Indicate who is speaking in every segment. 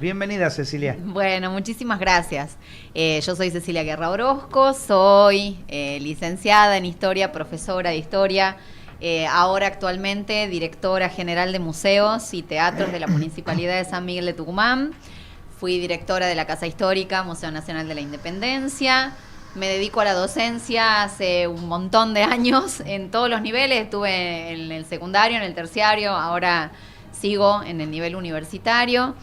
Speaker 1: Bienvenida, Cecilia.
Speaker 2: Bueno, muchísimas gracias. Yo soy Cecilia Guerra Orozco, soy licenciada en Historia, profesora de Historia, ahora actualmente directora general de Museos y Teatros de la Municipalidad de San Miguel de Tucumán. Fui directora de la Casa Histórica, Museo Nacional de la Independencia. Me dedico a la docencia hace un montón de años en todos los niveles. Estuve en el secundario, en el terciario, ahora sigo en el nivel universitario.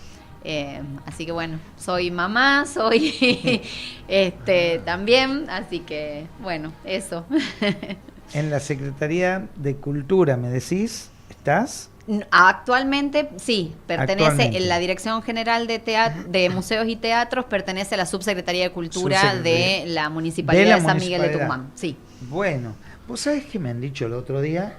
Speaker 2: Así que bueno, soy mamá, soy también, así que bueno, eso.
Speaker 1: En la Secretaría de Cultura, ¿me decís? ¿Estás?
Speaker 2: Actualmente sí, pertenece en la Dirección General de Museos y Teatros, pertenece a la Subsecretaría de Cultura de la Municipalidad de San Miguel de Tucumán. Sí.
Speaker 1: Bueno, vos sabés que me han dicho el otro día,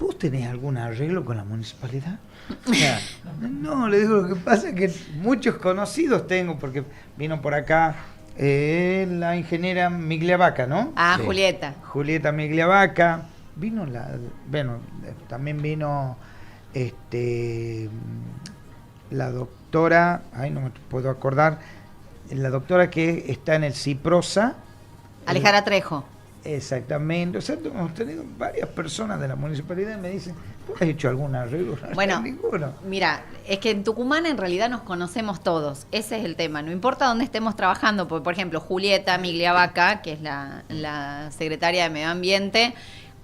Speaker 1: ¿vos tenés algún arreglo con la municipalidad? O sea, no, le digo, lo que pasa es que muchos conocidos tengo, porque vino por acá la ingeniera Migliavaca, ¿no?
Speaker 2: Ah, sí. Julieta
Speaker 1: Migliavaca, vino también vino la doctora, no me puedo acordar, la doctora que está en el CIPROSA.
Speaker 2: Alejandra Trejo.
Speaker 1: Exactamente, o sea, hemos tenido varias personas de la municipalidad y me dicen, ¿vos has hecho algún arreglo?
Speaker 2: Bueno,
Speaker 1: ninguno.
Speaker 2: Mira, es que en Tucumán en realidad nos conocemos todos, ese es el tema, no importa dónde estemos trabajando, porque por ejemplo Julieta Migliavaca, que es la secretaria de Medio Ambiente,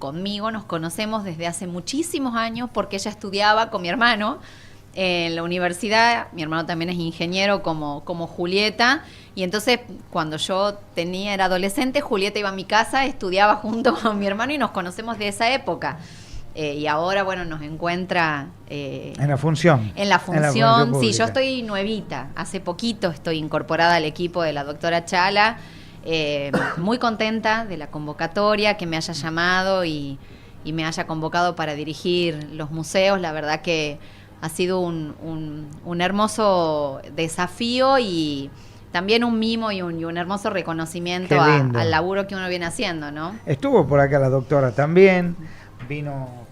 Speaker 2: conmigo nos conocemos desde hace muchísimos años porque ella estudiaba con mi hermano en la universidad. Mi hermano también es ingeniero como Julieta, y entonces cuando yo era adolescente, Julieta iba a mi casa, estudiaba junto con mi hermano y nos conocemos de esa época. Y ahora, bueno, nos encuentra...
Speaker 1: en la función.
Speaker 2: En la función, sí, yo estoy nuevita, hace poquito estoy incorporada al equipo de la doctora Chala, muy contenta de la convocatoria, que me haya llamado y me haya convocado para dirigir los museos. La verdad que ha sido un hermoso desafío y también un mimo y un hermoso reconocimiento al laburo que uno viene haciendo, ¿no?
Speaker 1: Estuvo por acá la doctora también, vino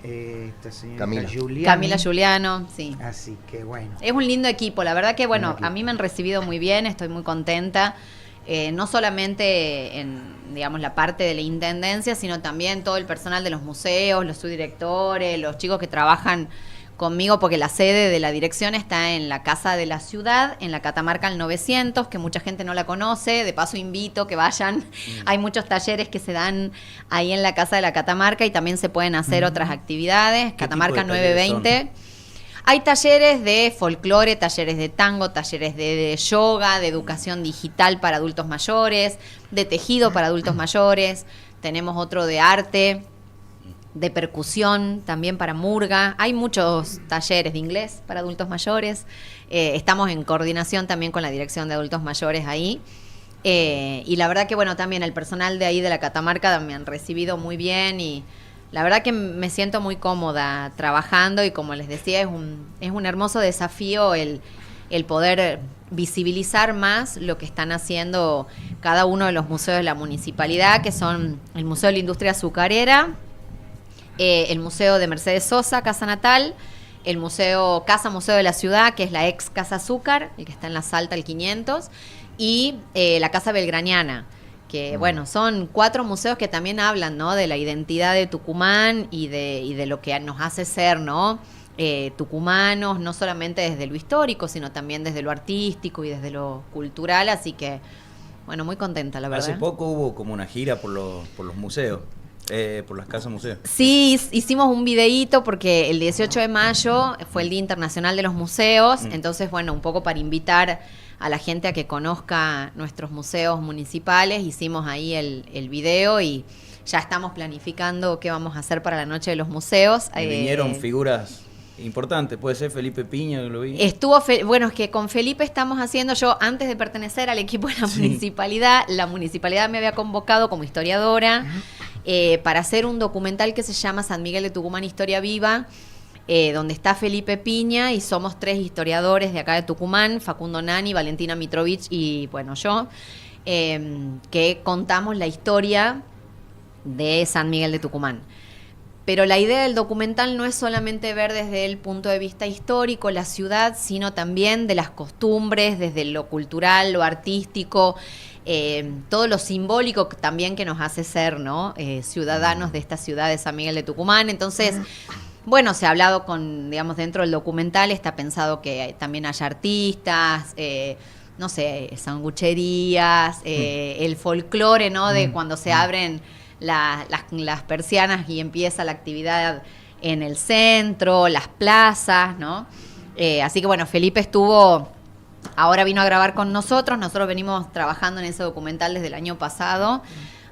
Speaker 1: esta señora
Speaker 2: Camila Giuliano, sí.
Speaker 1: Así que bueno.
Speaker 2: Es un lindo equipo, la verdad que bueno, a mí me han recibido muy bien, estoy muy contenta. No solamente en, digamos, la parte de la intendencia, sino también todo el personal de los museos, los subdirectores, los chicos que trabajan conmigo, porque la sede de la dirección está en la Casa de la Ciudad, en la Catamarca al 900, que mucha gente no la conoce. De paso invito que vayan. Hay muchos talleres que se dan ahí en la Casa de la Catamarca y también se pueden hacer otras actividades. Catamarca 920. Hay talleres de folclore, talleres de tango, talleres de yoga, de educación digital para adultos mayores, de tejido para adultos mayores. Tenemos otro de arte, de percusión, también para murga. Hay muchos talleres de inglés para adultos mayores. Estamos en coordinación también con la Dirección de Adultos Mayores ahí. Y la verdad que, bueno, también el personal de ahí de la Catamarca me han recibido muy bien y la verdad que me siento muy cómoda trabajando y, como les decía, es un hermoso desafío el poder visibilizar más lo que están haciendo cada uno de los museos de la municipalidad, que son el Museo de la Industria Azucarera, el Museo de Mercedes Sosa, Casa Natal, el Casa Museo de la Ciudad, que es la ex Casa Azúcar, el que está en la Salta, el 500, y la Casa Belgraniana, que bueno, son 4 museos que también hablan, ¿no?, de la identidad de Tucumán y de lo que nos hace ser, ¿no?, tucumanos, no solamente desde lo histórico, sino también desde lo artístico y desde lo cultural. Así que, bueno, muy contenta, la verdad.
Speaker 3: Hace poco hubo como una gira por los museos. Por las casas museos.
Speaker 2: Sí, hicimos un videíto porque el 18 de mayo fue el Día Internacional de los Museos, entonces bueno, un poco para invitar a la gente a que conozca nuestros museos municipales, hicimos ahí el video y ya estamos planificando qué vamos a hacer para la Noche de los Museos.
Speaker 3: Vinieron figuras importante, puede ser Felipe Piña, que lo vi.
Speaker 2: Bueno, es que con Felipe estamos haciendo, yo antes de pertenecer al equipo de la municipalidad me había convocado como historiadora para hacer un documental que se llama San Miguel de Tucumán, Historia Viva, donde está Felipe Piña y somos 3 historiadores de acá de Tucumán, Facundo Nani, Valentina Mitrovich y bueno, yo, que contamos la historia de San Miguel de Tucumán. Pero la idea del documental no es solamente ver desde el punto de vista histórico la ciudad, sino también de las costumbres, desde lo cultural, lo artístico, todo lo simbólico también que nos hace ser, ¿no? Ciudadanos de esta ciudad de San Miguel de Tucumán. Entonces, bueno, se ha hablado digamos, dentro del documental está pensado que también haya artistas, no sé, sangucherías, el folclore, ¿no? De cuando se abren las persianas y empieza la actividad en el centro, las plazas, ¿no? Así que bueno, Felipe ahora vino a grabar con nosotros venimos trabajando en ese documental desde el año pasado,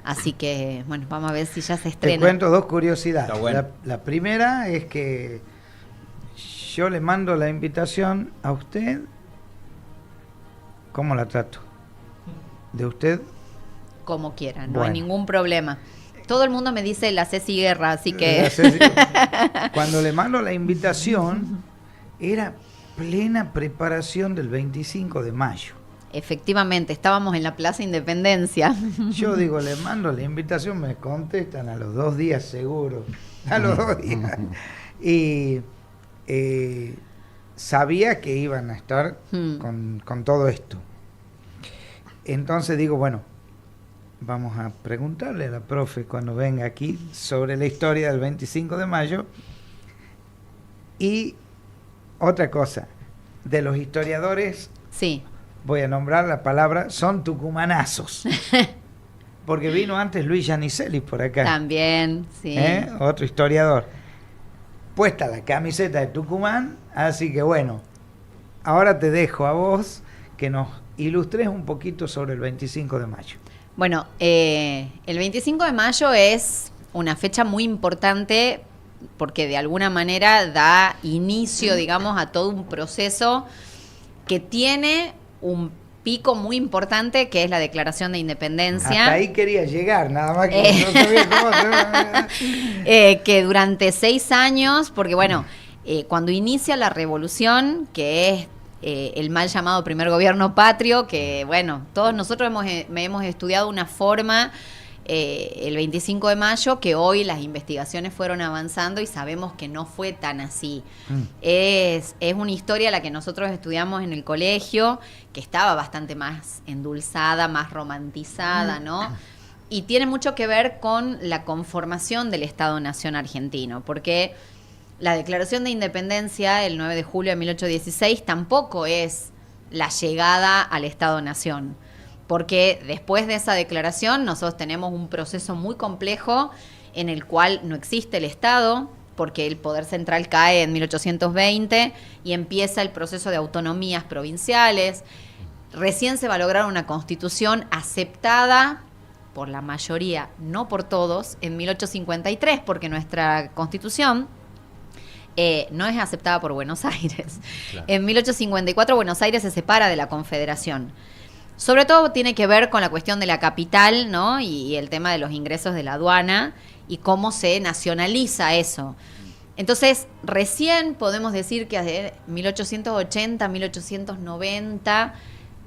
Speaker 2: así que bueno, vamos a ver si ya se estrena.
Speaker 1: Te cuento dos curiosidades.
Speaker 3: Está bueno.
Speaker 1: La primera es que yo le mando la invitación a usted. ¿Cómo la trato? ¿De usted?
Speaker 2: Como quieran, no
Speaker 1: Bueno.
Speaker 2: hay ningún problema. Todo el mundo me dice la Ceci Guerra, así que...
Speaker 1: Cuando le mando la invitación, era plena preparación del 25 de mayo.
Speaker 2: Efectivamente, estábamos en la Plaza Independencia.
Speaker 1: Yo digo, le mando la invitación, me contestan a los 2 días seguro. A los 2 días. Y sabía que iban a estar con todo esto. Entonces digo, bueno, vamos a preguntarle a la profe cuando venga aquí sobre la historia del 25 de mayo. Y otra cosa, de los historiadores,
Speaker 2: Sí.
Speaker 1: voy a nombrar la palabra, son tucumanazos. Porque vino antes Luis Giannicelli por acá.
Speaker 2: También, sí.
Speaker 1: Otro historiador. Puesta la camiseta de Tucumán, así que bueno, ahora te dejo a vos que nos ilustres un poquito sobre el 25 de mayo.
Speaker 2: Bueno, el 25 de mayo es una fecha muy importante porque de alguna manera da inicio, digamos, a todo un proceso que tiene un pico muy importante, que es la Declaración de Independencia.
Speaker 1: Hasta ahí quería llegar, nada más que no sabía cómo
Speaker 2: que durante 6 años, porque bueno, cuando inicia la revolución, que es el mal llamado primer gobierno patrio, que bueno, todos nosotros hemos estudiado una forma, el 25 de mayo, que hoy las investigaciones fueron avanzando y sabemos que no fue tan así. Es una historia la que nosotros estudiamos en el colegio, que estaba bastante más endulzada, más romantizada, ¿no? Y tiene mucho que ver con la conformación del Estado-Nación argentino, porque la Declaración de Independencia, el 9 de julio de 1816, tampoco es la llegada al Estado-Nación, porque después de esa declaración nosotros tenemos un proceso muy complejo en el cual no existe el Estado, porque el poder central cae en 1820 y empieza el proceso de autonomías provinciales. Recién se va a lograr una constitución aceptada por la mayoría, no por todos, en 1853, porque nuestra constitución no es aceptada por Buenos Aires. Claro. En 1854 Buenos Aires se separa de la Confederación. Sobre todo tiene que ver con la cuestión de la capital, ¿no? Y el tema de los ingresos de la aduana y cómo se nacionaliza eso. Entonces, recién podemos decir que desde 1880, 1890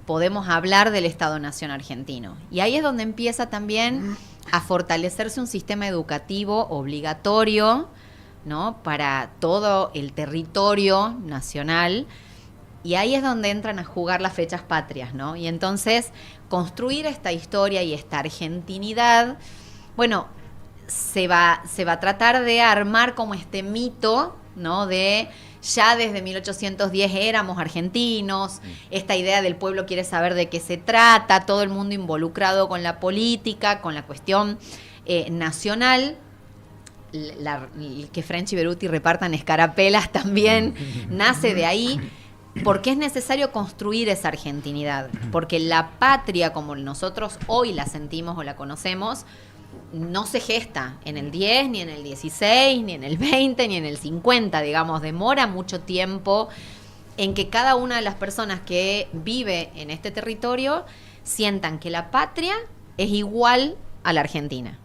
Speaker 2: podemos hablar del Estado-Nación argentino. Y ahí es donde empieza también a fortalecerse un sistema educativo obligatorio, ¿no? Para todo el territorio nacional. Y ahí es donde entran a jugar las fechas patrias, ¿no? Y entonces construir esta historia y esta argentinidad, bueno, se va a tratar de armar como este mito, ¿no? De ya desde 1810 éramos argentinos, esta idea del pueblo quiere saber de qué se trata, todo el mundo involucrado con la política, con la cuestión nacional. Que French y Beruti repartan escarapelas también nace de ahí. Porque es necesario construir esa argentinidad, porque la patria como nosotros hoy la sentimos o la conocemos, no se gesta en el 10, ni en el 16, ni en el 20, ni en el 50, digamos, demora mucho tiempo en que cada una de las personas que vive en este territorio sientan que la patria es igual a la Argentina.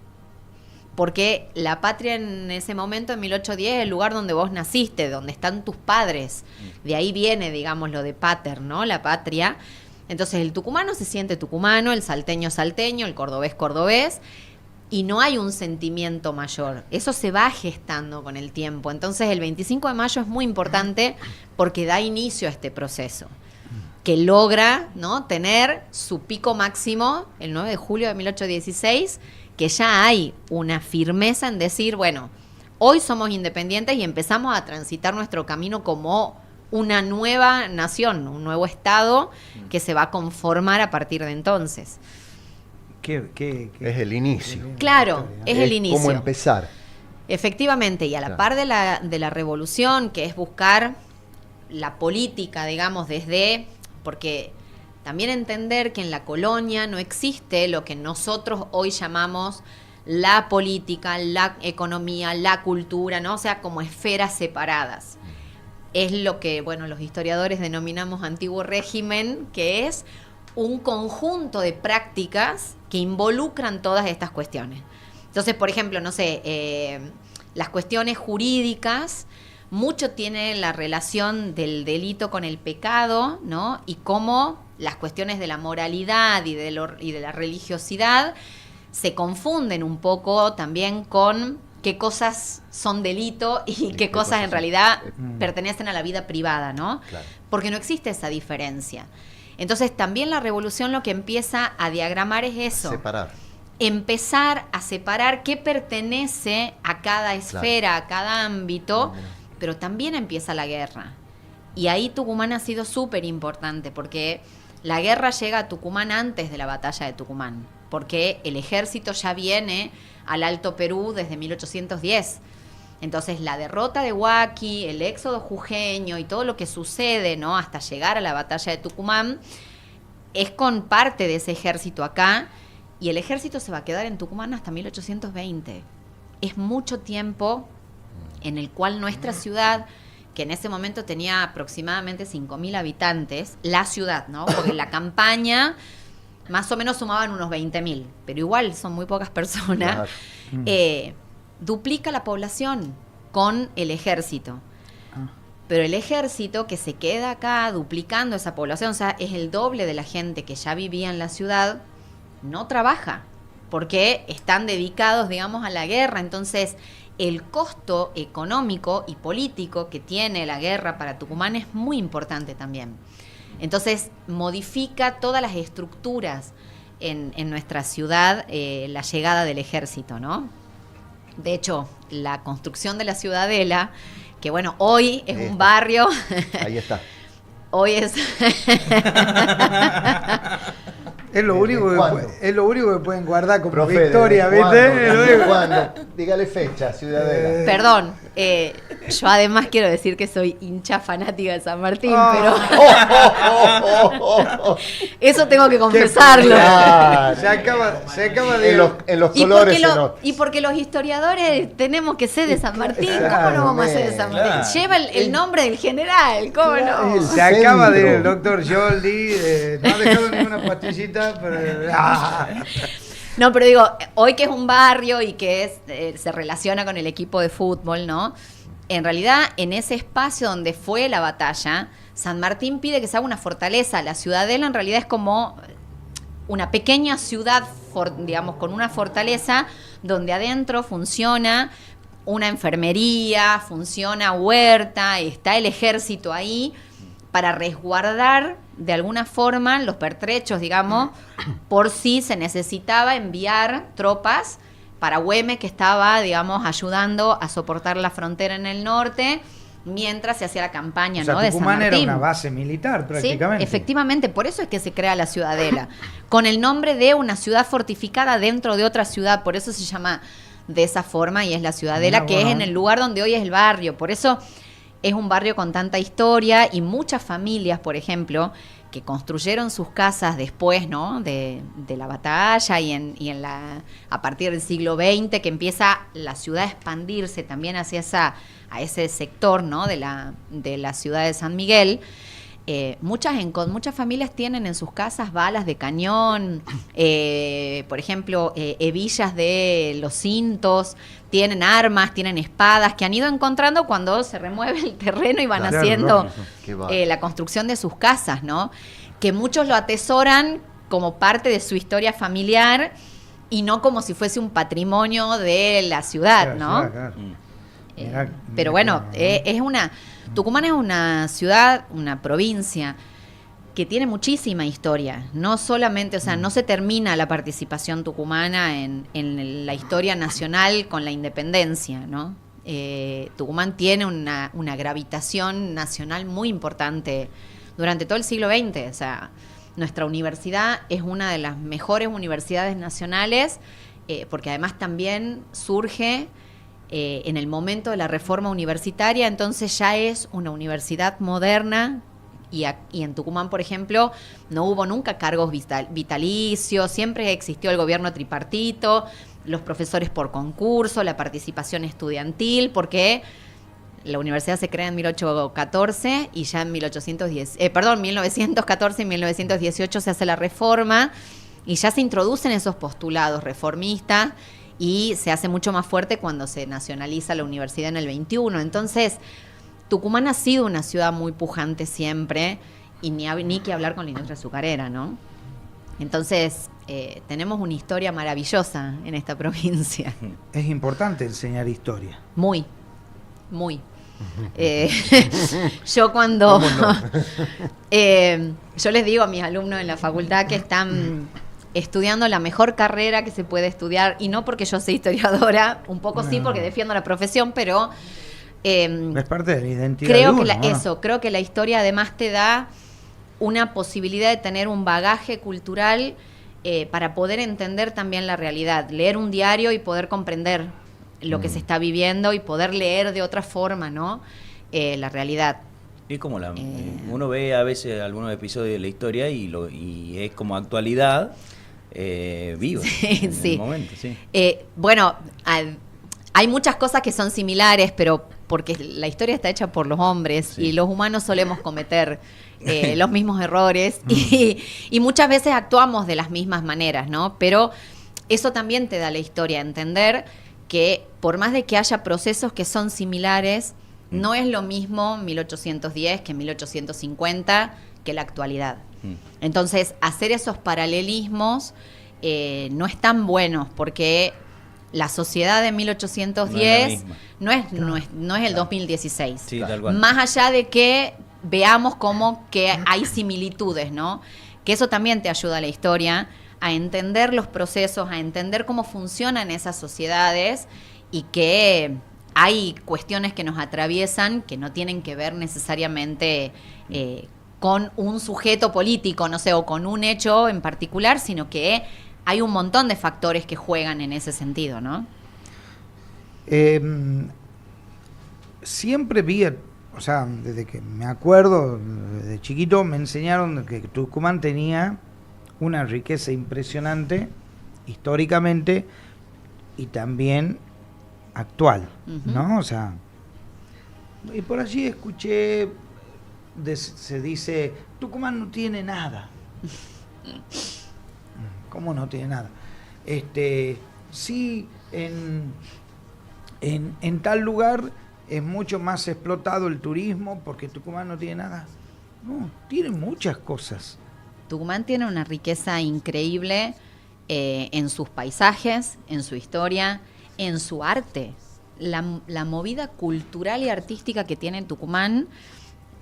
Speaker 2: Porque la patria en ese momento, en 1810, es el lugar donde vos naciste, donde están tus padres. De ahí viene, digamos, lo de pater, ¿no? La patria. Entonces el tucumano se siente tucumano, el salteño salteño, el cordobés cordobés. y no hay un sentimiento mayor. Eso se va gestando con el tiempo. Entonces el 25 de mayo es muy importante porque da inicio a este proceso, que logra, ¿no?, tener su pico máximo el 9 de julio de 1816, que ya hay una firmeza en decir, bueno, hoy somos independientes y empezamos a transitar nuestro camino como una nueva nación, un nuevo Estado que se va a conformar a partir de entonces.
Speaker 4: Es el inicio.
Speaker 2: Claro, es el inicio.
Speaker 4: Cómo empezar.
Speaker 2: Efectivamente, y a la par de la revolución, que es buscar la política, digamos, porque también entender que en la colonia no existe lo que nosotros hoy llamamos la política, la economía, la cultura, ¿no? O sea, como esferas separadas. Es lo que, bueno, los historiadores denominamos antiguo régimen, que es un conjunto de prácticas que involucran todas estas cuestiones. Entonces, por ejemplo, no sé, las cuestiones jurídicas, mucho tiene la relación del delito con el pecado, ¿no? Y cómo las cuestiones de la moralidad y de la religiosidad se confunden un poco también con qué cosas son delito y qué cosas en realidad pertenecen a la vida privada, ¿no?
Speaker 4: Claro.
Speaker 2: Porque no existe esa diferencia. Entonces también la revolución lo que empieza a diagramar es eso.
Speaker 4: Separar.
Speaker 2: Empezar a separar qué pertenece a cada esfera, a cada ámbito, pero también empieza la guerra. Y ahí Tucumán ha sido súper importante, porque la guerra llega a Tucumán antes de la batalla de Tucumán, porque el ejército ya viene al Alto Perú desde 1810. Entonces la derrota de Huaki, el éxodo jujeño y todo lo que sucede, ¿no?, hasta llegar a la batalla de Tucumán, es con parte de ese ejército acá, y el ejército se va a quedar en Tucumán hasta 1820. Es mucho tiempo en el cual nuestra ciudad, que en ese momento tenía aproximadamente 5.000 habitantes, la ciudad, ¿no?, porque la campaña más o menos sumaban unos 20.000, pero igual son muy pocas personas, duplica la población con el ejército. Pero el ejército que se queda acá duplicando esa población, o sea, es el doble de la gente que ya vivía en la ciudad, no trabaja, porque están dedicados, digamos, a la guerra. Entonces, el costo económico y político que tiene la guerra para Tucumán es muy importante también. Entonces, modifica todas las estructuras en nuestra ciudad, la llegada del ejército, ¿no? De hecho, la construcción de la Ciudadela, que bueno, hoy es un barrio.
Speaker 4: Ahí está.
Speaker 2: Hoy es...
Speaker 1: Es lo único que pueden guardar como
Speaker 4: Profe,
Speaker 1: victoria,
Speaker 4: ¿desde cuándo? Dígale fecha, Ciudadela.
Speaker 2: Perdón, yo además quiero decir que soy hincha fanática de San Martín, pero eso tengo que confesarlo.
Speaker 4: Claro.
Speaker 1: Se acaba de...
Speaker 4: En los colores se nota.
Speaker 2: Y porque los historiadores tenemos que ser de San Martín, ¿cómo no vamos a ser de San Martín?
Speaker 3: Claro.
Speaker 2: Lleva el nombre del general, ¿cómo no?
Speaker 1: Se acaba de ir el doctor Joldi, no ha dejado ninguna pastillita, pero...
Speaker 2: No, pero digo, hoy que es un barrio y que se relaciona con el equipo de fútbol, ¿no? En realidad, en ese espacio donde fue la batalla, San Martín pide que se haga una fortaleza. La Ciudadela en realidad es como una pequeña ciudad, digamos, con una fortaleza donde adentro funciona una enfermería, funciona huerta, está el ejército ahí para resguardar de alguna forma los pertrechos, digamos, por si se necesitaba enviar tropas para Güemes, que estaba, digamos, ayudando a soportar la frontera en el norte, mientras se hacía la campaña,
Speaker 1: O sea,
Speaker 2: ¿no?, de San
Speaker 1: Tucumán
Speaker 2: Martín.
Speaker 1: era una base militar prácticamente.
Speaker 2: Sí, efectivamente, por eso es que se crea la Ciudadela, con el nombre de una ciudad fortificada dentro de otra ciudad, por eso se llama de esa forma y es la Ciudadela, que es en el lugar donde hoy es el barrio. Por eso es un barrio con tanta historia y muchas familias, por ejemplo, que construyeron sus casas después, ¿no?, de la batalla a partir del siglo XX, que empieza la ciudad a expandirse también hacia ese sector, ¿no?, de la ciudad de San Miguel. Muchas familias tienen en sus casas balas de cañón, por ejemplo, hebillas de los cintos, tienen armas, tienen espadas que han ido encontrando cuando se remueve el terreno y van haciendo la construcción de sus casas, ¿no? Que muchos lo atesoran como parte de su historia familiar y no como si fuese un patrimonio de la ciudad, ¿no?
Speaker 1: Claro.
Speaker 2: Pero bueno, Tucumán es una ciudad, una provincia que tiene muchísima historia, no solamente, o sea, no se termina la participación tucumana en la historia nacional con la independencia, ¿no? Tucumán tiene una gravitación nacional muy importante durante todo el siglo XX, o sea, nuestra universidad es una de las mejores universidades nacionales, porque además también surge en el momento de la reforma universitaria, entonces ya es una universidad moderna. Y en Tucumán, por ejemplo, no hubo nunca cargos vitalicios, siempre existió el gobierno tripartito, los profesores por concurso, la participación estudiantil, porque la universidad se crea en 1814 y ya en 1914 y 1918 se hace la reforma y ya se introducen esos postulados reformistas y se hace mucho más fuerte cuando se nacionaliza la universidad en el 21. Entonces, Tucumán ha sido una ciudad muy pujante siempre y ni que hablar con la industria azucarera, ¿no? Entonces, tenemos una historia maravillosa en esta provincia.
Speaker 1: Es importante enseñar historia.
Speaker 2: Muy. Yo cuando... yo les digo a mis alumnos en la facultad que están estudiando la mejor carrera que se puede estudiar, y no porque yo soy historiadora, un poco sí porque defiendo la profesión, pero...
Speaker 1: es parte de la identidad
Speaker 2: creo
Speaker 1: de
Speaker 2: que
Speaker 1: uno,
Speaker 2: creo que la historia además te da una posibilidad de tener un bagaje cultural para poder entender también la realidad, leer un diario y poder comprender lo que se está viviendo y poder leer de otra forma, ¿no? La realidad.
Speaker 3: Es como uno ve a veces algunos episodios de la historia y es como actualidad viva en el momento, sí.
Speaker 2: Bueno, hay muchas cosas que son similares, pero porque la historia está hecha por los hombres y los humanos solemos cometer los mismos errores y muchas veces actuamos de las mismas maneras, ¿no? Pero eso también te da la historia, entender que por más de que haya procesos que son similares, no es lo mismo 1810 que 1850 que la actualidad. Entonces, hacer esos paralelismos no es tan bueno porque... La sociedad de 1810 no es el 2016.
Speaker 3: Sí, tal cual.
Speaker 2: Más allá de que veamos como que hay similitudes, ¿no? Que eso también te ayuda a la historia, a entender los procesos, a entender cómo funcionan esas sociedades y que hay cuestiones que nos atraviesan que no tienen que ver necesariamente con un sujeto político, no sé, o con un hecho en particular, sino que hay un montón de factores que juegan en ese sentido, ¿no?
Speaker 1: Siempre vi, o sea, desde que me acuerdo, de chiquito, me enseñaron que Tucumán tenía una riqueza impresionante, históricamente, y también actual, ¿no? O sea, y por allí escuché, se dice, Tucumán no tiene nada. ¿Cómo no tiene nada? Sí, en tal lugar es mucho más explotado el turismo porque Tucumán no tiene nada. No, tiene muchas cosas.
Speaker 2: Tucumán tiene una riqueza increíble en sus paisajes, en su historia, en su arte. La movida cultural y artística que tiene Tucumán,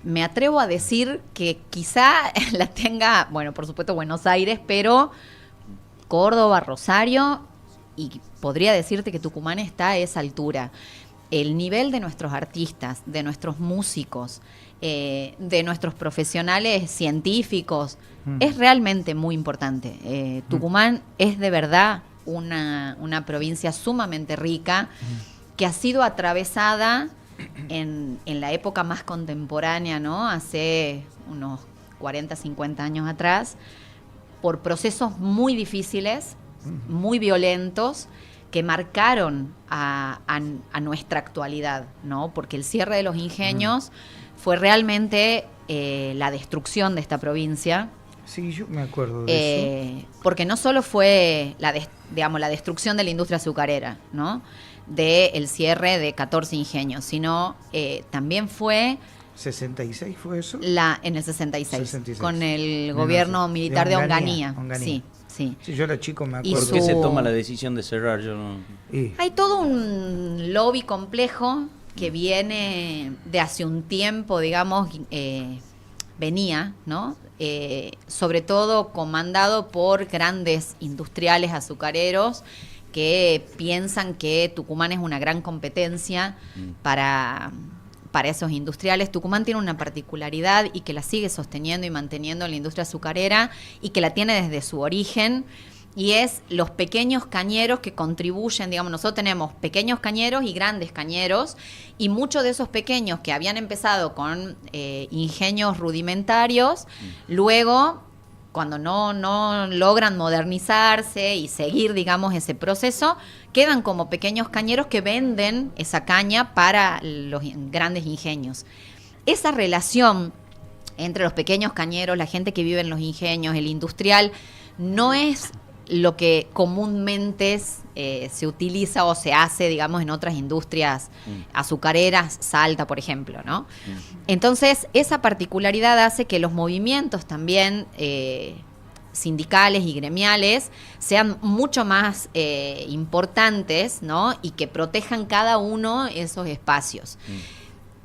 Speaker 2: me atrevo a decir que quizá la tenga, bueno, por supuesto Buenos Aires, pero Córdoba, Rosario, y podría decirte que Tucumán está a esa altura. El nivel de nuestros artistas, de nuestros músicos, de nuestros profesionales científicos, es realmente muy importante. Tucumán es de verdad una provincia sumamente rica, que ha sido atravesada en la época más contemporánea, ¿no? Hace unos 40, 50 años atrás, por procesos muy difíciles, muy violentos, que marcaron a nuestra actualidad, ¿no? Porque el cierre de los ingenios fue realmente la destrucción de esta provincia.
Speaker 1: Sí, yo me acuerdo de eso.
Speaker 2: Porque no solo fue la destrucción de la industria azucarera, ¿no? Del cierre de 14 ingenios, sino también fue...
Speaker 1: ¿66 fue eso?
Speaker 2: En el 66, con el gobierno militar de Onganía. Sí, sí.
Speaker 1: Sí, yo era chico, me
Speaker 2: Y
Speaker 1: acuerdo.
Speaker 3: ¿Por qué se
Speaker 2: su-
Speaker 3: toma la decisión de cerrar? Yo no...
Speaker 1: Y-
Speaker 2: Hay todo un lobby complejo que viene de hace un tiempo, digamos, venía, ¿no? Sobre todo comandado por grandes industriales azucareros que piensan que Tucumán es una gran competencia para esos industriales. Tucumán tiene una particularidad y que la sigue sosteniendo y manteniendo en la industria azucarera y que la tiene desde su origen, y es los pequeños cañeros que contribuyen, digamos, nosotros tenemos pequeños cañeros y grandes cañeros, y muchos de esos pequeños que habían empezado con ingenios rudimentarios, luego, cuando no logran modernizarse y seguir, digamos, ese proceso, quedan como pequeños cañeros que venden esa caña para los grandes ingenios. Esa relación entre los pequeños cañeros, la gente que vive en los ingenios, el industrial, no es lo que comúnmente se utiliza o se hace, digamos, en otras industrias azucareras, Salta, por ejemplo, ¿no? Entonces, esa particularidad hace que los movimientos también sindicales y gremiales sean mucho más importantes, ¿no? Y que protejan cada uno esos espacios.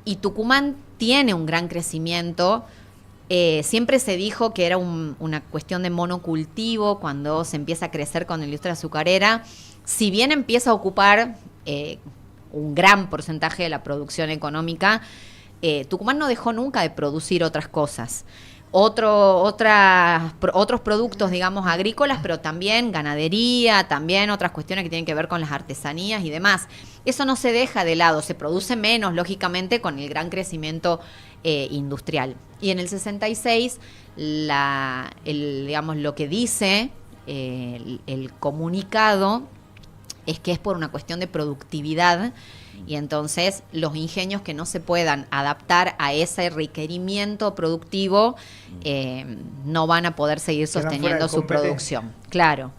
Speaker 2: Y Tucumán tiene un gran crecimiento. Siempre se dijo que era una cuestión de monocultivo cuando se empieza a crecer con la industria azucarera. Si bien empieza a ocupar un gran porcentaje de la producción económica, Tucumán no dejó nunca de producir otras cosas. Otros productos, digamos, agrícolas, pero también ganadería, también otras cuestiones que tienen que ver con las artesanías y demás. Eso no se deja de lado, se produce menos, lógicamente, con el gran crecimiento industrial. Y en el 66, digamos, lo que dice el comunicado es que es por una cuestión de productividad, y entonces los ingenios que no se puedan adaptar a ese requerimiento productivo no van a poder seguir sosteniendo su producción. Claro.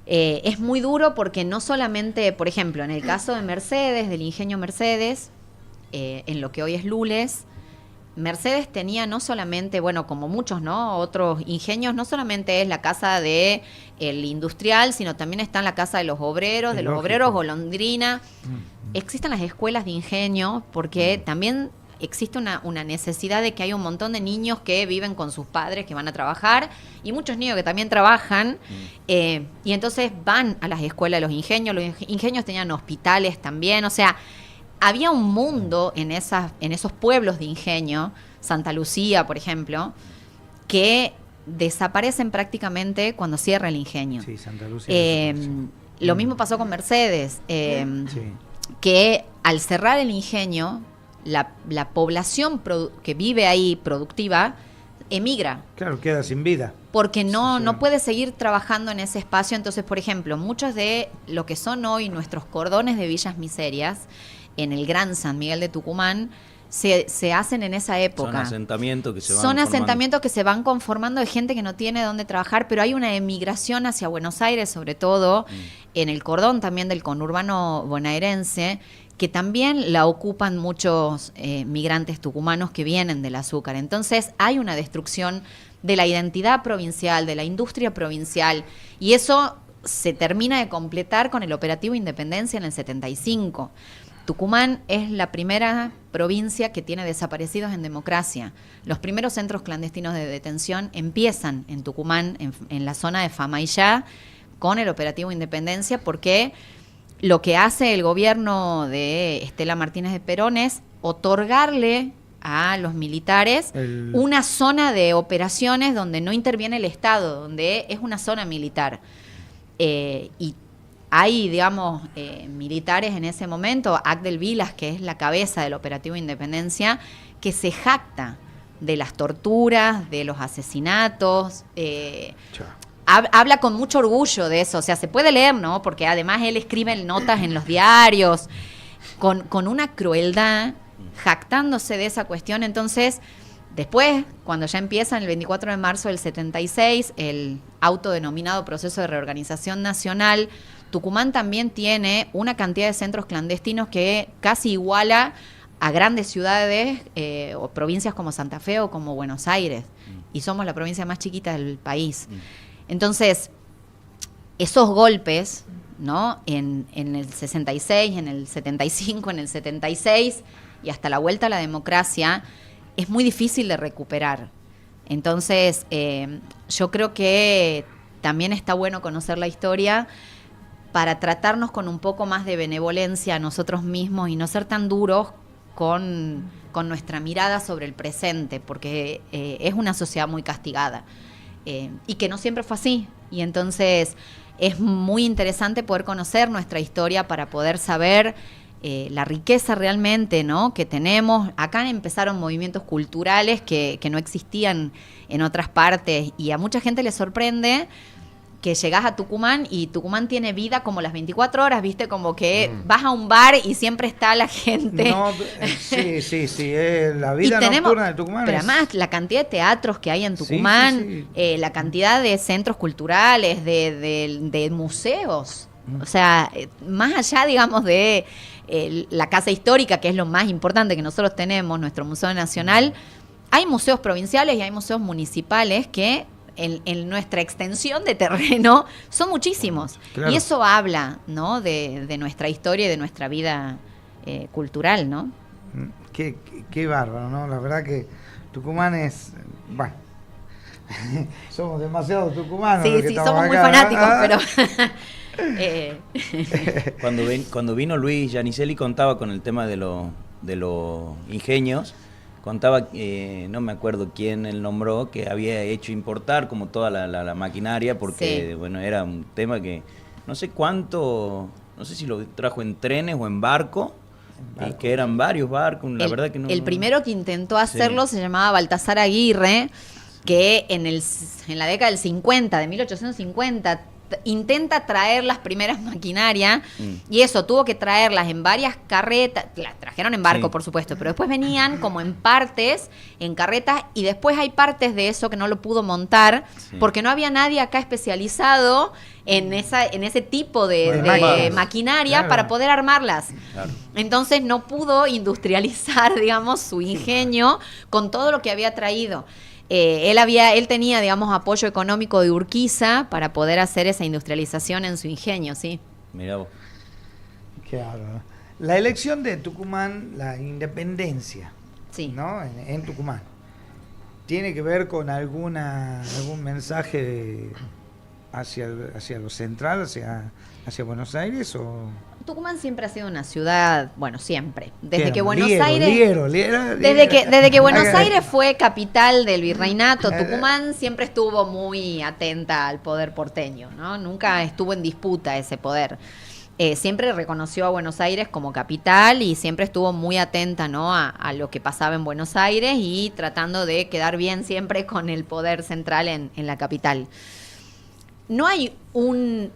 Speaker 2: Es muy duro porque no solamente, por ejemplo, en el caso de Mercedes, del ingenio Mercedes, en lo que hoy es Lules, Mercedes tenía no solamente, bueno, como muchos, ¿no? Otros ingenios, no solamente es la casa de el industrial, sino también está en la casa de los obreros, golondrina. Existen las escuelas de ingenio porque también existe una necesidad de que hay un montón de niños que viven con sus padres, que van a trabajar, y muchos niños que también trabajan, y entonces van a las escuelas de los ingenios tenían hospitales también, o sea, había un mundo en esos pueblos de ingenio, Santa Lucía, por ejemplo, que desaparecen prácticamente cuando cierra el ingenio.
Speaker 1: Sí, Santa Lucía.
Speaker 2: Lo mismo pasó con Mercedes, que al cerrar el ingenio, la población que vive ahí productiva emigra.
Speaker 1: Claro, queda sin vida.
Speaker 2: Porque no puede seguir trabajando en ese espacio. Entonces, por ejemplo, muchos de lo que son hoy nuestros cordones de villas miserias en el Gran San Miguel de Tucumán se hacen en esa época.
Speaker 3: Son asentamientos que se van
Speaker 2: Son asentamientos que se van conformando de gente que no tiene dónde trabajar, pero hay una emigración hacia Buenos Aires, sobre todo en el cordón también del conurbano bonaerense, que también la ocupan muchos migrantes tucumanos que vienen del azúcar. Entonces hay una destrucción de la identidad provincial, de la industria provincial, y eso se termina de completar con el operativo Independencia en el 75. Tucumán es la primera provincia que tiene desaparecidos en democracia. Los primeros centros clandestinos de detención empiezan en Tucumán, en la zona de Famaillá, con el operativo Independencia, porque lo que hace el gobierno de Estela Martínez de Perón es otorgarle a los militares una zona de operaciones donde no interviene el Estado, donde es una zona militar. Y hay, digamos, militares en ese momento, Agdel Vilas, que es la cabeza del operativo Independencia, que se jacta de las torturas, de los asesinatos. Habla con mucho orgullo de eso, o sea, se puede leer, ¿no? Porque además él escribe notas en los diarios, con una crueldad, jactándose de esa cuestión. Entonces, después, cuando ya empieza el 24 de marzo del 76, el autodenominado Proceso de Reorganización Nacional, Tucumán también tiene una cantidad de centros clandestinos que casi iguala a grandes ciudades o provincias como Santa Fe o como Buenos Aires. Y somos la provincia más chiquita del país. Entonces, esos golpes, ¿no? En el 66, en el 75, en el 76 y hasta la vuelta a la democracia, es muy difícil de recuperar. Entonces, yo creo que también está bueno conocer la historia para tratarnos con un poco más de benevolencia a nosotros mismos y no ser tan duros con nuestra mirada sobre el presente, porque es una sociedad muy castigada y que no siempre fue así. Y entonces es muy interesante poder conocer nuestra historia para poder saber la riqueza realmente, ¿no?, que tenemos. Acá empezaron movimientos culturales que no existían en otras partes y a mucha gente le sorprende que llegás a Tucumán y Tucumán tiene vida como las 24 horas, ¿viste? Como que vas a un bar y siempre está la gente.
Speaker 1: No, sí, la vida nocturna de Tucumán.
Speaker 2: Pero además la cantidad de teatros que hay en Tucumán, la cantidad de centros culturales, de museos. O sea, más allá, digamos, de la Casa Histórica, que es lo más importante que nosotros tenemos, nuestro Museo Nacional, hay museos provinciales y hay museos municipales que en nuestra extensión de terreno son muchísimos. Claro. Y eso habla, ¿no?, de nuestra historia y de nuestra vida cultural, ¿no?
Speaker 1: Qué bárbaro, ¿no? La verdad que Tucumán es... Bueno, somos demasiado tucumanos.
Speaker 2: Sí, somos muy fanáticos,
Speaker 3: pero... Cuando vino Luis Giannicelli contaba con el tema de los ingenios. Contaba, no me acuerdo quién él nombró, que había hecho importar como toda la maquinaria, porque bueno, era un tema que no sé cuánto, no sé si lo trajo en trenes o en barco, que eran varios barcos, la verdad que no.
Speaker 2: El primero que intentó hacerlo se llamaba Baltasar Aguirre, que en la década del 50, de 1850, intenta traer las primeras maquinarias y eso, tuvo que traerlas en varias carretas, las trajeron en barco por supuesto, pero después venían como en partes, en carretas, y después hay partes de eso que no lo pudo montar porque no había nadie acá especializado en ese tipo de maquinaria para poder armarlas. Claro. Entonces no pudo industrializar, digamos, su ingenio con todo lo que había traído. Él tenía, digamos, apoyo económico de Urquiza para poder hacer esa industrialización en su ingenio, sí.
Speaker 3: Mirá vos.
Speaker 1: Qué bárbaro. La elección de Tucumán, la independencia, ¿no? En Tucumán, ¿tiene que ver con algún mensaje hacia lo central, hacia Buenos Aires o...?
Speaker 2: Tucumán siempre ha sido una ciudad, bueno, siempre, desde que Buenos Buenos Aires fue capital del virreinato, Tucumán siempre estuvo muy atenta al poder porteño, ¿no? Nunca estuvo en disputa ese poder. Siempre reconoció a Buenos Aires como capital y siempre estuvo muy atenta, ¿no?, a lo que pasaba en Buenos Aires y tratando de quedar bien siempre con el poder central en la capital. No hay un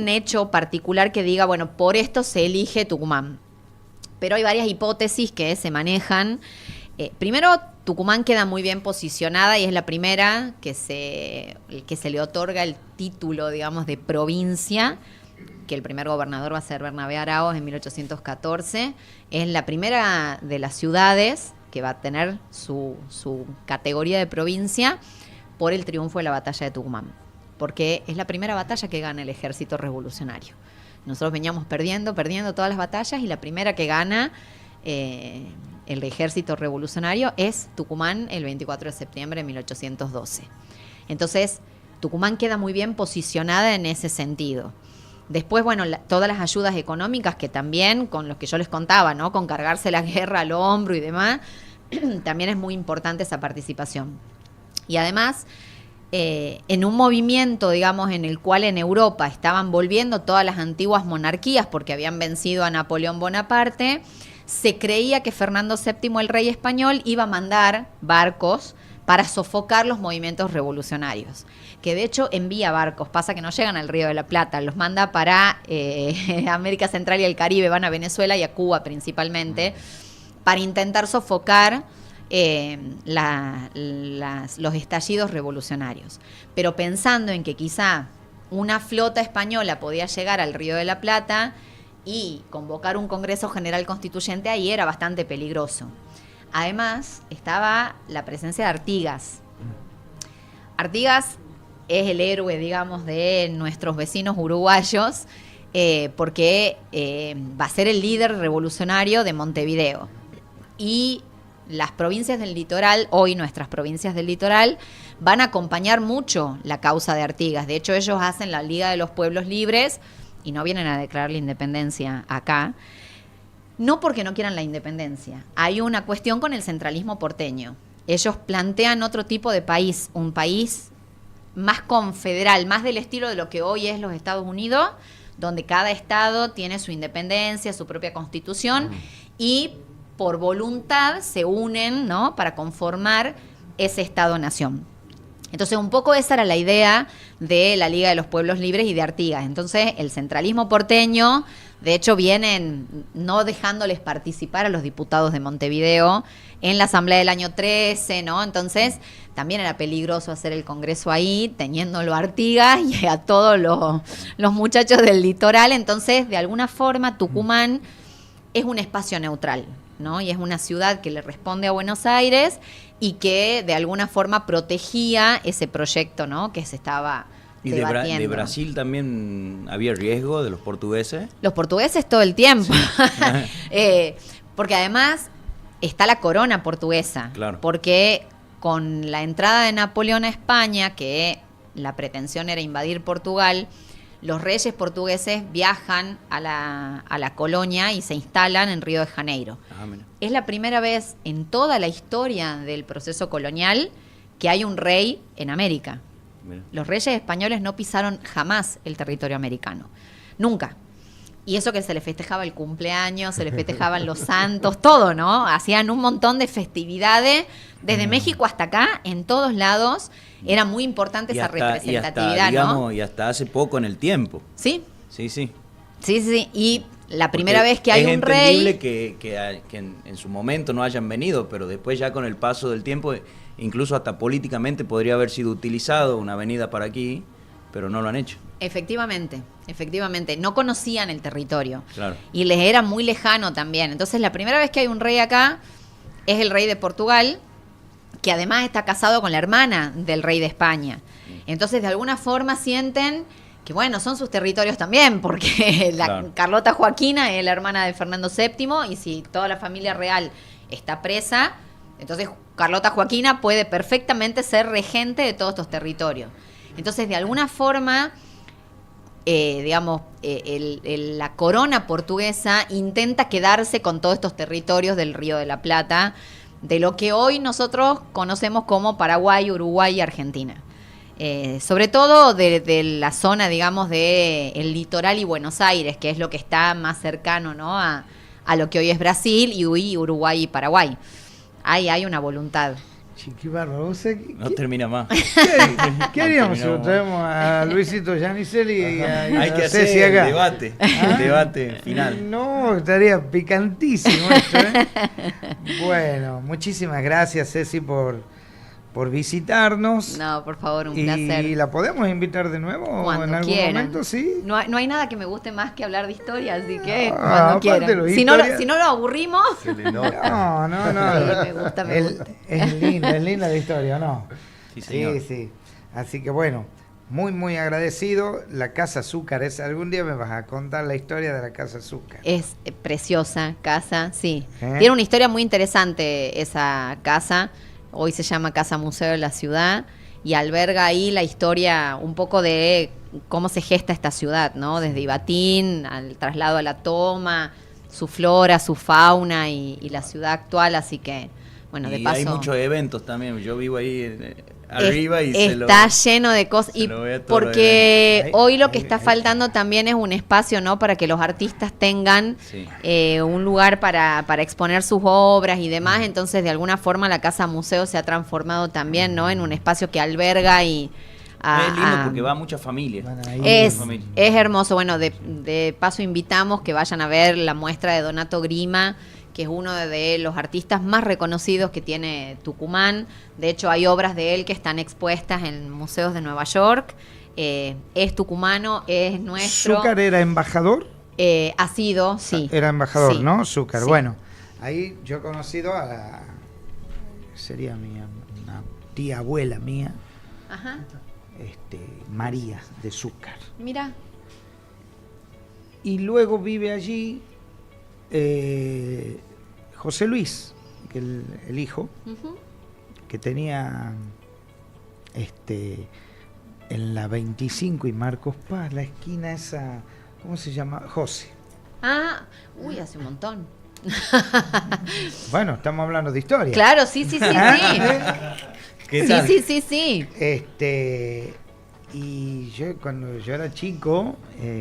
Speaker 2: hecho particular que diga, bueno, por esto se elige Tucumán. Pero hay varias hipótesis que se manejan. Primero, Tucumán queda muy bien posicionada y es la primera que se le otorga el título, digamos, de provincia, que el primer gobernador va a ser Bernabé Araoz en 1814. Es la primera de las ciudades que va a tener su categoría de provincia por el triunfo de la batalla de Tucumán, porque es la primera batalla que gana el ejército revolucionario. Nosotros veníamos perdiendo todas las batallas y la primera que gana el ejército revolucionario es Tucumán el 24 de septiembre de 1812. Entonces, Tucumán queda muy bien posicionada en ese sentido. Después, bueno, todas las ayudas económicas que también, con los que yo les contaba, ¿no?, con cargarse la guerra al hombro y demás, también es muy importante esa participación. Y además... en un movimiento, digamos, en el cual en Europa estaban volviendo todas las antiguas monarquías porque habían vencido a Napoleón Bonaparte, se creía que Fernando VII, el rey español, iba a mandar barcos para sofocar los movimientos revolucionarios, que de hecho envía barcos, pasa que no llegan al Río de la Plata, los manda para América Central y el Caribe, van a Venezuela y a Cuba principalmente, para intentar sofocar los estallidos revolucionarios. Pero pensando en que quizá una flota española podía llegar al Río de la Plata y convocar un Congreso General Constituyente ahí era bastante peligroso. Además, estaba la presencia de Artigas. Artigas es el héroe, digamos, de nuestros vecinos uruguayos, porque va a ser el líder revolucionario de Montevideo. Y las provincias del litoral, hoy nuestras provincias del litoral, van a acompañar mucho la causa de Artigas. De hecho, ellos hacen la Liga de los Pueblos Libres y no vienen a declarar la independencia acá. No porque no quieran la independencia. Hay una cuestión con el centralismo porteño. Ellos plantean otro tipo de país, un país más confederal, más del estilo de lo que hoy es los Estados Unidos, donde cada estado tiene su independencia, su propia constitución, y por voluntad se unen, ¿no?, para conformar ese Estado-nación. Entonces, un poco esa era la idea de la Liga de los Pueblos Libres y de Artigas. Entonces, el centralismo porteño, de hecho, vienen no dejándoles participar a los diputados de Montevideo en la Asamblea del año 13, ¿no? Entonces, también era peligroso hacer el Congreso ahí, teniéndolo a Artigas y a todos los muchachos del litoral. Entonces, de alguna forma, Tucumán es un espacio neutral, ¿no? Y es una ciudad que le responde a Buenos Aires y que de alguna forma protegía ese proyecto, ¿no?, que se estaba debatiendo.
Speaker 3: ¿De Brasil también había riesgo de los portugueses?
Speaker 2: Los portugueses todo el tiempo. Porque además está la corona portuguesa. Claro. Porque con la entrada de Napoleón a España, que la pretensión era invadir Portugal, los reyes portugueses viajan a la colonia y se instalan en Río de Janeiro. Es la primera vez en toda la historia del proceso colonial que hay un rey en América. Mira. Los reyes españoles no pisaron jamás el territorio americano. Nunca. Y eso que se les festejaba el cumpleaños, se les festejaban los santos, todo, ¿no? Hacían un montón de festividades, desde México hasta acá, en todos lados. Era muy importante esa representatividad,
Speaker 3: digamos, y hasta hace poco en el tiempo.
Speaker 2: Sí.
Speaker 3: Sí, sí.
Speaker 2: Sí, sí, y la primera vez que hay un rey...
Speaker 3: Es entendible que en su momento no hayan venido, pero después ya con el paso del tiempo, incluso hasta políticamente podría haber sido utilizado una venida para aquí, pero no lo han hecho.
Speaker 2: Efectivamente, efectivamente. No conocían el territorio.
Speaker 3: Claro.
Speaker 2: Y les era muy lejano también. Entonces, la primera vez que hay un rey acá es el rey de Portugal, que además está casado con la hermana del rey de España. Entonces, de alguna forma sienten que, bueno, son sus territorios también, porque
Speaker 3: Claro.
Speaker 2: Carlota Joaquina es la hermana de Fernando VII, y si toda la familia real está presa, entonces Carlota Joaquina puede perfectamente ser regente de todos estos territorios. Entonces, de alguna forma, digamos, la corona portuguesa intenta quedarse con todos estos territorios del Río de la Plata, de lo que hoy nosotros conocemos como Paraguay, Uruguay y Argentina. Sobre todo de la zona, digamos, del litoral y Buenos Aires, que es lo que está más cercano, ¿no?, a lo que hoy es Brasil y Uruguay y Paraguay. Hay una voluntad.
Speaker 1: Chiquibarro, ¿vos sabés
Speaker 3: No termina más.
Speaker 1: ¿Qué haríamos si lo traemos a Luisito Giannicelli y a
Speaker 3: Hay que
Speaker 1: Ceci
Speaker 3: hacer
Speaker 1: acá?
Speaker 3: el debate, el debate final.
Speaker 1: No, estaría picantísimo esto, ¿eh? Bueno, muchísimas gracias, Ceci, por visitarnos.
Speaker 2: No, por favor, un placer.
Speaker 1: ¿Y la podemos invitar de nuevo
Speaker 2: Cuando
Speaker 1: en algún
Speaker 2: quieran.
Speaker 1: momento? Sí.
Speaker 2: No hay nada que me guste más que hablar de historia, así que
Speaker 1: No,
Speaker 2: cuando
Speaker 1: aparte
Speaker 2: quieran.
Speaker 1: lo
Speaker 2: Si no
Speaker 1: historia-
Speaker 2: lo aburrimos,
Speaker 4: Se le nota.
Speaker 1: No.
Speaker 2: Sí, me gusta.
Speaker 1: Es linda la historia, ¿no?
Speaker 3: Sí, señor.
Speaker 1: Sí. Así que bueno, muy, muy agradecido. La Casa Azúcar, algún día me vas a contar la historia de la Casa Azúcar.
Speaker 2: Es preciosa casa, sí.
Speaker 1: ¿Eh?
Speaker 2: Tiene una historia muy interesante esa casa. Hoy se llama Casa Museo de la Ciudad y alberga ahí la historia un poco de cómo se gesta esta ciudad, ¿no? Desde Ibatín al traslado a la Toma, su flora, su fauna y la ciudad actual, así que, bueno, de
Speaker 3: Y
Speaker 2: paso...
Speaker 3: hay muchos eventos también. Yo vivo ahí arriba y
Speaker 2: está lleno de cosas, y
Speaker 3: lo ve a todos los
Speaker 2: porque
Speaker 1: eventos.
Speaker 2: hoy lo que está faltando también es un espacio, ¿no?, para que los artistas tengan
Speaker 3: Sí.
Speaker 2: un lugar para exponer sus obras y demás. Entonces, de alguna forma, la Casa Museo se ha transformado también, ¿no?, en un espacio que alberga y
Speaker 3: es lindo porque va mucha familia.
Speaker 1: Van ahí.
Speaker 2: es
Speaker 3: familia.
Speaker 2: hermoso. Bueno, de paso invitamos que vayan a ver la muestra de Donato Grima, que es uno de los artistas más reconocidos que tiene Tucumán. De hecho, hay obras de él que están expuestas en museos de Nueva York. Es tucumano, es nuestro.
Speaker 1: ¿Zúcar era embajador?
Speaker 2: Ha sido, sí.
Speaker 1: Era embajador,
Speaker 2: Sí.
Speaker 1: ¿no? Zúcar.
Speaker 2: Sí.
Speaker 1: Bueno, ahí yo he conocido sería una tía abuela mía,
Speaker 2: Ajá.
Speaker 1: María de Zúcar.
Speaker 2: Mira.
Speaker 1: Y luego vive allí José Luis, que el hijo, que tenía en la 25 y Marcos Paz, la esquina esa, ¿cómo se llama? José.
Speaker 2: Ah, hace un montón.
Speaker 1: Bueno, estamos hablando de historia.
Speaker 2: Claro, sí.
Speaker 3: ¿Qué tal?
Speaker 2: Sí.
Speaker 1: Y yo cuando yo era chico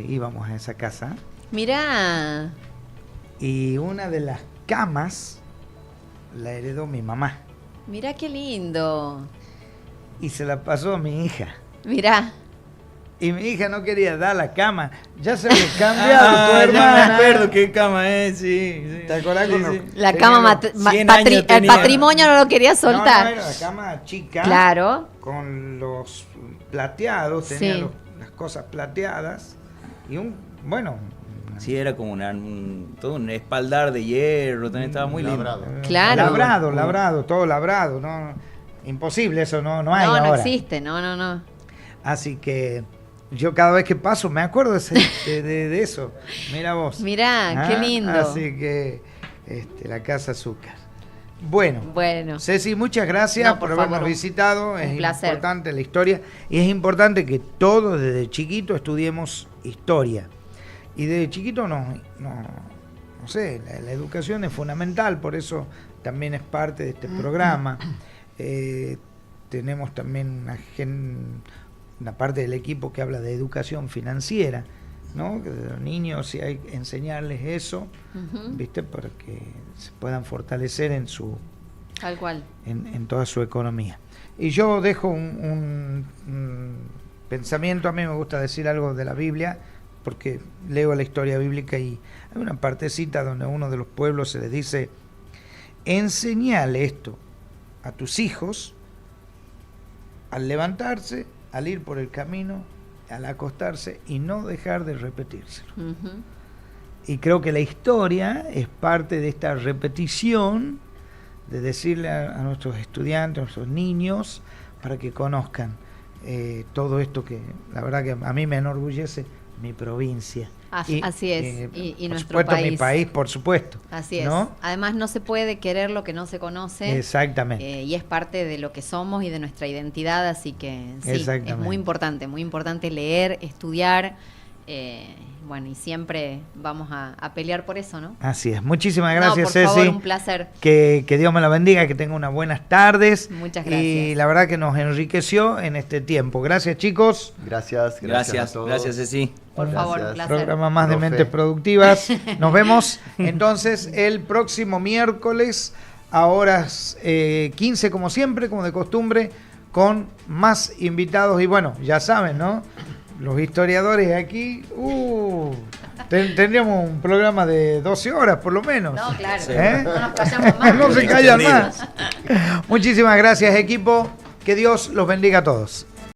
Speaker 1: íbamos a esa casa
Speaker 2: Mirá.
Speaker 1: y una de las camas la heredó mi mamá
Speaker 2: Mirá qué lindo.
Speaker 1: y se la pasó a mi hija.
Speaker 2: Mirá.
Speaker 1: Y mi hija no quería dar la cama. Ya se había cambiado tu
Speaker 3: Ya
Speaker 1: hermana.
Speaker 3: me acuerdo qué cama es, sí.
Speaker 1: ¿Te acordás cuando
Speaker 2: La
Speaker 1: tenía
Speaker 2: cama,
Speaker 1: los-
Speaker 3: 100 años
Speaker 2: el
Speaker 3: tenía.
Speaker 2: patrimonio no lo quería soltar.
Speaker 1: No, era la cama chica.
Speaker 2: Claro.
Speaker 1: Con los plateados, tenía
Speaker 2: Sí.
Speaker 1: las cosas plateadas. Y
Speaker 3: Sí, era como todo un espaldar de hierro, también estaba muy lindo.
Speaker 4: Labrado.
Speaker 2: Claro.
Speaker 1: Labrado, todo labrado. No, imposible, eso no hay
Speaker 2: No,
Speaker 1: ahora.
Speaker 2: no existe, no.
Speaker 1: Así que yo cada vez que paso me acuerdo de eso. Mira vos.
Speaker 2: Mirá, qué lindo.
Speaker 1: Así que la Casa Azúcar. Bueno,
Speaker 2: Bueno.
Speaker 1: Ceci, muchas gracias
Speaker 2: No,
Speaker 1: por
Speaker 2: por
Speaker 1: habernos
Speaker 2: favor,
Speaker 1: visitado.
Speaker 2: un
Speaker 1: Es
Speaker 2: placer.
Speaker 1: importante la historia y es importante que todos desde chiquito estudiemos historia. Y desde chiquito no sé, la educación es fundamental, por eso también es parte de este programa. Tenemos también una parte del equipo que habla de educación financiera, ¿no? Que de los niños, si hay que enseñarles eso, ¿viste? Para que se puedan fortalecer en
Speaker 2: Tal cual.
Speaker 1: en toda su economía. Y yo dejo un pensamiento, a mí me gusta decir algo de la Biblia, porque leo la historia bíblica y hay una partecita donde a uno de los pueblos se les dice: enseñale esto a tus hijos al levantarse, al ir por el camino, al acostarse y no dejar de repetírselo. Y creo que la historia es parte de esta repetición, de decirle a nuestros estudiantes, a nuestros niños, para que conozcan todo esto que la verdad que a mí me enorgullece mi provincia.
Speaker 2: Así es, y
Speaker 1: por
Speaker 2: nuestro
Speaker 1: supuesto
Speaker 2: país.
Speaker 1: mi país, por supuesto.
Speaker 2: Así es.
Speaker 1: ¿No?
Speaker 2: Además, no se puede querer lo que no se conoce.
Speaker 1: Exactamente.
Speaker 2: Y es parte de lo que somos y de nuestra identidad, así que sí, es
Speaker 1: Exactamente.
Speaker 2: muy importante leer, estudiar, y siempre vamos a pelear por eso, ¿no?
Speaker 1: Así es. Muchísimas gracias,
Speaker 2: No, por
Speaker 1: Ceci.
Speaker 2: favor, un placer.
Speaker 1: Que Dios me la bendiga, que tenga unas buenas tardes.
Speaker 2: Muchas
Speaker 1: Y
Speaker 2: gracias.
Speaker 1: la verdad que nos enriqueció en este tiempo. Gracias, chicos.
Speaker 4: Gracias a todos.
Speaker 3: Gracias, Ceci.
Speaker 2: Por favor, un
Speaker 4: Gracias.
Speaker 2: placer.
Speaker 1: Programa más de
Speaker 4: Profe.
Speaker 1: Mentes Productivas. Nos vemos entonces el próximo miércoles a horas 15, como siempre, como de costumbre, con más invitados. Y bueno, ya saben, ¿no? Los historiadores aquí, tendríamos un programa de 12 horas por lo menos.
Speaker 2: No, claro.
Speaker 1: ¿Eh?
Speaker 2: No nos callamos más.
Speaker 1: No se callan
Speaker 3: Extendidos.
Speaker 1: más. Muchísimas gracias, equipo. Que Dios los bendiga a todos.